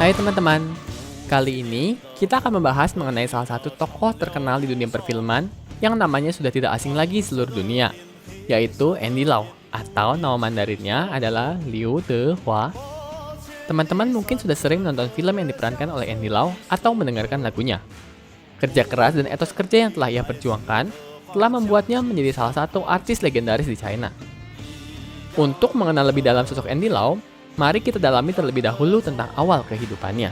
Hai teman-teman, kali ini kita akan membahas mengenai salah satu tokoh terkenal di dunia perfilman yang namanya sudah tidak asing lagi di seluruh dunia, yaitu Andy Lau, atau nama Mandarinnya adalah Liu Dehua. Teman-teman mungkin sudah sering menonton film yang diperankan oleh Andy Lau atau mendengarkan lagunya. Kerja keras dan etos kerja yang telah ia perjuangkan telah membuatnya menjadi salah satu artis legendaris di China. Untuk mengenal lebih dalam sosok Andy Lau, mari kita dalami terlebih dahulu tentang awal kehidupannya.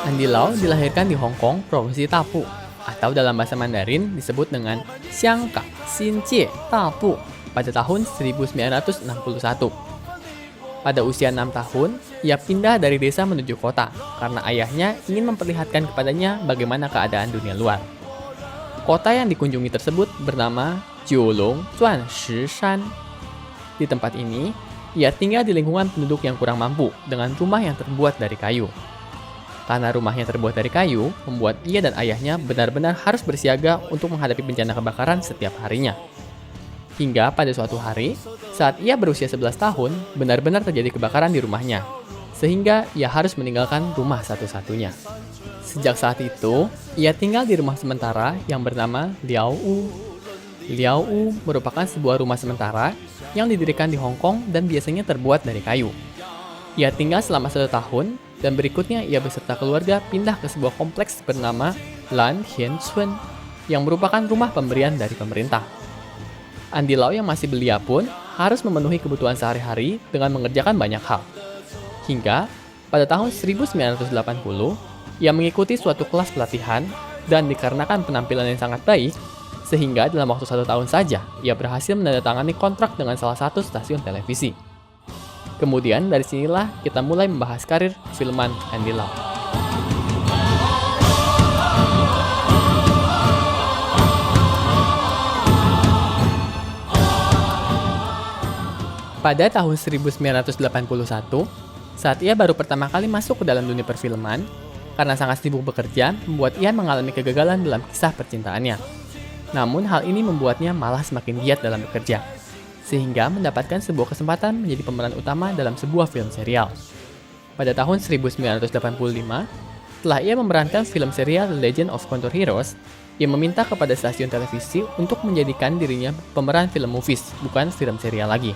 Andy Lau dilahirkan di Hong Kong, Provinsi Tapu, atau dalam bahasa Mandarin disebut dengan Xianggang Xinjie Tapu pada tahun 1961. Pada usia 6 tahun, ia pindah dari desa menuju kota karena ayahnya ingin memperlihatkan kepadanya bagaimana keadaan dunia luar. Kota yang dikunjungi tersebut bernama Jiulong Zuanshi Shan. Di tempat ini, ia tinggal di lingkungan penduduk yang kurang mampu dengan rumah yang terbuat dari kayu. Karena rumahnya terbuat dari kayu, membuat ia dan ayahnya benar-benar harus bersiaga untuk menghadapi bencana kebakaran setiap harinya. Hingga pada suatu hari, saat ia berusia 11 tahun, benar-benar terjadi kebakaran di rumahnya, sehingga ia harus meninggalkan rumah satu-satunya. Sejak saat itu, ia tinggal di rumah sementara yang bernama Liao Wu. Liao Wu merupakan sebuah rumah sementara yang didirikan di Hong Kong dan biasanya terbuat dari kayu. Ia tinggal selama 1 tahun, dan berikutnya ia beserta keluarga pindah ke sebuah kompleks bernama Lan Tian Cun, yang merupakan rumah pemberian dari pemerintah. Andy Lau yang masih belia pun harus memenuhi kebutuhan sehari-hari dengan mengerjakan banyak hal. Hingga pada tahun 1980, ia mengikuti suatu kelas pelatihan dan dikarenakan penampilan yang sangat baik, sehingga dalam waktu 1 tahun saja ia berhasil menandatangani kontrak dengan salah satu stasiun televisi. Kemudian dari sinilah kita mulai membahas karir filman Andy Lau. Pada tahun 1981, saat ia baru pertama kali masuk ke dalam dunia perfilman, karena sangat sibuk bekerja, membuat ia mengalami kegagalan dalam kisah percintaannya. Namun hal ini membuatnya malah semakin giat dalam bekerja, sehingga mendapatkan sebuah kesempatan menjadi pemeran utama dalam sebuah film serial. Pada tahun 1985, setelah ia memerankan film serial The Legend of Contour Heroes, ia meminta kepada stasiun televisi untuk menjadikan dirinya pemeran film movies, bukan film serial lagi.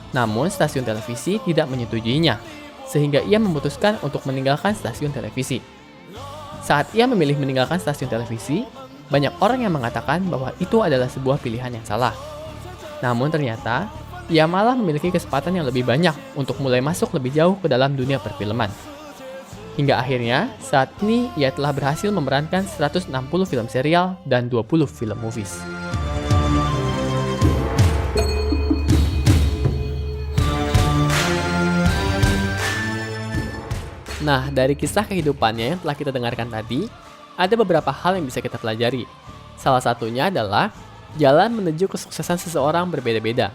Namun stasiun televisi tidak menyetujuinya, sehingga ia memutuskan untuk meninggalkan stasiun televisi. Saat ia memilih meninggalkan stasiun televisi, banyak orang yang mengatakan bahwa itu adalah sebuah pilihan yang salah. Namun ternyata, ia malah memiliki kesempatan yang lebih banyak untuk mulai masuk lebih jauh ke dalam dunia perfilman. Hingga akhirnya, saat ini ia telah berhasil memerankan 160 film serial dan 20 film movies. Nah, dari kisah kehidupannya yang telah kita dengarkan tadi, ada beberapa hal yang bisa kita pelajari. Salah satunya adalah jalan menuju kesuksesan seseorang berbeda-beda.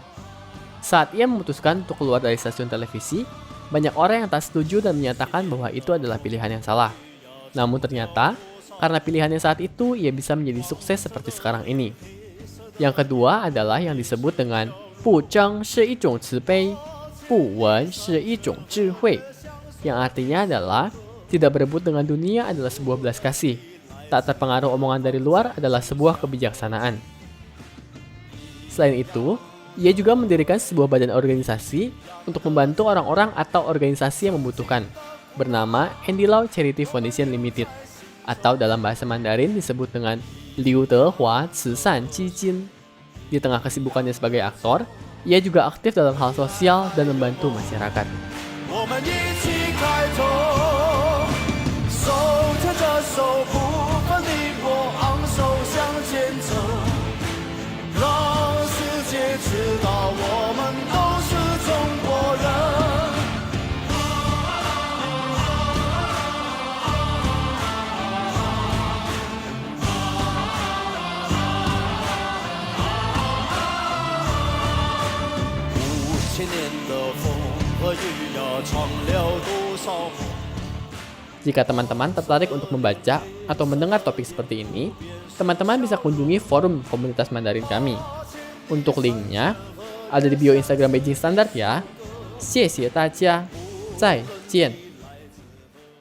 Saat ia memutuskan untuk keluar dari stasiun televisi, banyak orang yang tak setuju dan menyatakan bahwa itu adalah pilihan yang salah. Namun ternyata, karena pilihannya saat itu, ia bisa menjadi sukses seperti sekarang ini. Yang kedua adalah yang disebut dengan 不争是一种慈悲，不闻是一种智慧. Yang artinya adalah, tidak berebut dengan dunia adalah sebuah belas kasih. Tak terpengaruh omongan dari luar adalah sebuah kebijaksanaan. Selain itu, ia juga mendirikan sebuah badan organisasi untuk membantu orang-orang atau organisasi yang membutuhkan, bernama Andy Lau Charity Foundation Limited, atau dalam bahasa Mandarin disebut dengan Liu Dehua Cisan Jijin. Di tengah kesibukannya sebagai aktor, ia juga aktif dalam hal sosial dan membantu masyarakat. Jika teman-teman tertarik untuk membaca atau mendengar topik seperti ini, teman-teman bisa kunjungi forum komunitas Mandarin kami. Untuk linknya, ada di bio Instagram Beijing Standard ya. 谢谢大家，再见。